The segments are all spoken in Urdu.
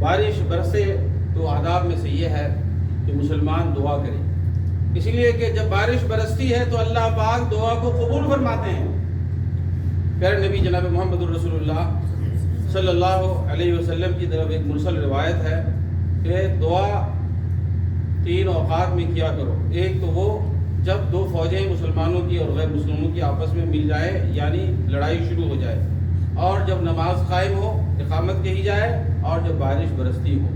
بارش برسے تو آداب میں سے یہ ہے کہ مسلمان دعا کرے، اس لیے کہ جب بارش برستی ہے تو اللہ پاک دعا کو قبول فرماتے ہیں۔ پیارے نبی جناب محمد الرسول اللہ صلی اللہ علیہ وسلم کی طرف ایک مرسل روایت ہے کہ دعا 3 اوقات میں کیا کرو۔ ایک تو وہ جب 2 فوجیں مسلمانوں کی اور غیر مسلموں کی آپس میں مل جائے، یعنی لڑائی شروع ہو جائے، اور جب نماز قائم ہو، اقامت کہی جائے، اور جب بارش برستی ہو،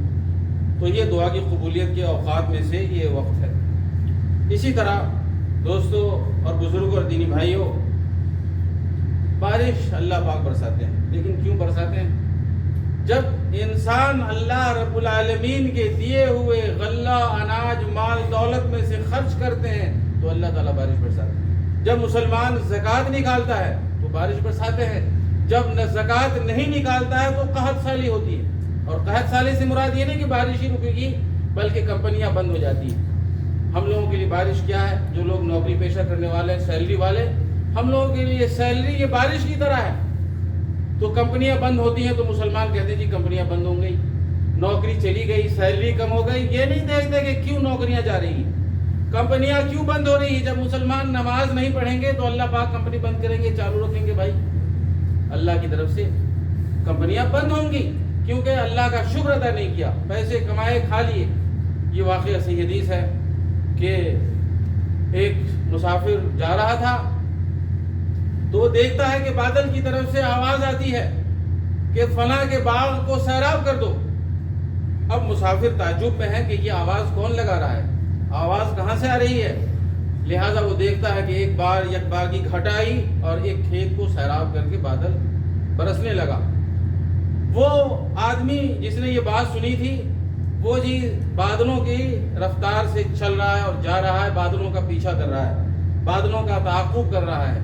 تو یہ دعا کی قبولیت کے اوقات میں سے یہ وقت ہے۔ اسی طرح دوستو اور بزرگوں اور دینی بھائیوں، بارش اللہ پاک برساتے ہیں، لیکن کیوں برساتے ہیں؟ جب انسان اللہ رب العالمین کے دیے ہوئے غلہ، اناج، مال، دولت میں سے خرچ کرتے ہیں تو اللہ تعالیٰ بارش برساتے ہیں۔ جب مسلمان زکوٰۃ نکالتا ہے تو بارش برساتے ہیں۔ جب زکوٰۃ نہیں نکالتا ہے تو قحط سالی ہوتی ہے، اور قحط سالی سے مراد یہ نہیں کہ بارش ہی رکے گی بلکہ کمپنیاں بند ہو جاتی ہیں۔ ہم لوگوں کے لیے بارش کیا ہے؟ جو لوگ نوکری پیشہ کرنے والے، سیلری والے، ہم لوگوں کے لیے سیلری یہ بارش کی طرح ہے۔ تو کمپنیاں بند ہوتی ہیں تو مسلمان کہتے ہیں جی کمپنیاں بند ہو گئی، نوکری چلی گئی، سیلری کم ہو گئی۔ یہ نہیں دیکھتے کہ کیوں نوکریاں جا رہی ہیں، کمپنیاں کیوں بند ہو رہی ہیں۔ جب مسلمان نماز نہیں پڑھیں گے تو اللہ پاک کمپنی بند کریں گے، چالو رکھیں گے۔ بھائی اللہ کی طرف سے کمپنیاں بند ہوں گی کیونکہ اللہ کا شکر ادا نہیں کیا، پیسے کمائے کھا لیے۔ یہ واقعہ صحیح حدیث ہے کہ ایک مسافر جا رہا تھا تو وہ دیکھتا ہے کہ بادل کی طرف سے آواز آتی ہے کہ فلاں کے باغ کو سیراب کر دو۔ اب مسافر تعجب میں ہے کہ یہ آواز کون لگا رہا ہے، آواز کہاں سے آ رہی ہے۔ لہٰذا وہ دیکھتا ہے کہ ایک بار کی گھٹ آئی اور ایک کھیت کو سیراب کر کے بادل برسنے لگا۔ وہ آدمی جس نے یہ بات سنی تھی وہ جی بادلوں کی رفتار سے چل رہا ہے اور جا رہا ہے، بادلوں کا پیچھا کر رہا ہے، بادلوں کا تعاقب کر رہا ہے،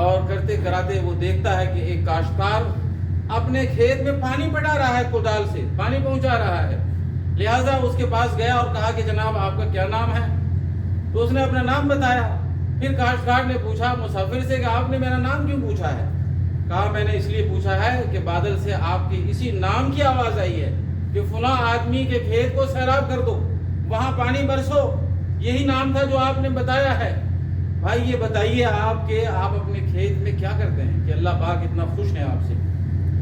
اور کرتے کراتے وہ دیکھتا ہے کہ ایک کاشتکار اپنے کھیت میں پانی پٹا رہا ہے، کدال سے پانی پہنچا رہا ہے۔ لہٰذا اس کے پاس گیا اور کہا کہ جناب آپ کا کیا نام ہے؟ تو اس نے اپنا نام بتایا۔ پھر کاشتکار نے پوچھا مسافر سے کہ آپ نے میرا نام کیوں پوچھا ہے؟ کہا میں نے اس لیے پوچھا ہے کہ بادل سے آپ کے اسی نام کی آواز آئی ہے کہ فلاں آدمی کے کھیت کو سیراب کر دو، وہاں پانی برسو، یہی نام تھا جو آپ نے بتایا ہے۔ بھائی یہ بتائیے آپ کہ آپ اپنے کھیت میں کیا کرتے ہیں کہ اللہ پاک اتنا خوش ہے آپ سے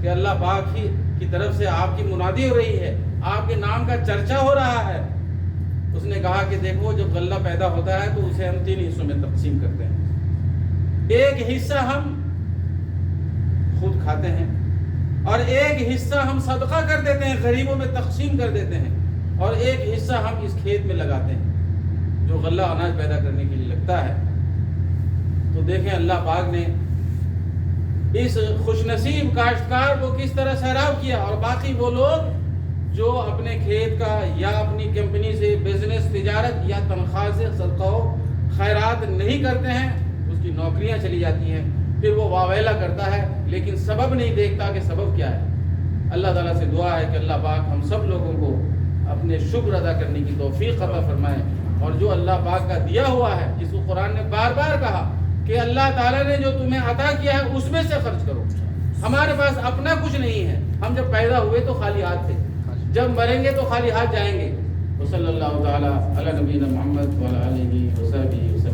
کہ اللہ پاک ہی کی طرف سے آپ کی منادی ہو رہی ہے، آپ کے نام کا چرچا ہو رہا ہے۔ اس نے کہا کہ دیکھو جب غلہ پیدا ہوتا ہے تو اسے ہم 3 حصوں میں تقسیم کرتے ہیں، ایک حصہ ہم خود کھاتے ہیں اور ایک حصہ ہم صدقہ کر دیتے ہیں، غریبوں میں تقسیم کر دیتے ہیں، اور ایک حصہ ہم اس کھیت میں لگاتے ہیں جو غلہ اناج پیدا کرنے کے لیے لگتا ہے۔ تو دیکھیں اللہ پاک نے اس خوش نصیب کاشتکار کو کس طرح سیراب کیا، اور باقی وہ لوگ جو اپنے کھیت کا یا اپنی کمپنی سے بزنس، تجارت یا تنخواہ سے صدقہ و خیرات نہیں کرتے ہیں، اس کی نوکریاں چلی جاتی ہیں، پھر وہ واویلا کرتا ہے لیکن سبب نہیں دیکھتا کہ سبب کیا ہے۔ اللہ تعالیٰ سے دعا ہے کہ اللہ پاک ہم سب لوگوں کو اپنے شکر ادا کرنے کی توفیق عطا فرمائے، اور جو اللہ پاک کا دیا ہوا ہے، جس کو قرآن نے بار بار کہا کہ اللہ تعالیٰ نے جو تمہیں عطا کیا ہے اس میں سے خرچ کرو۔ ہمارے پاس اپنا کچھ نہیں ہے، ہم جب پیدا ہوئے تو خالی ہاتھ تھے، جب مریں گے تو خالی ہاتھ جائیں گے۔ وصلی اللہ تعالیٰ علی نبینا محمد وعلی آلہ وصحبہ وسلم۔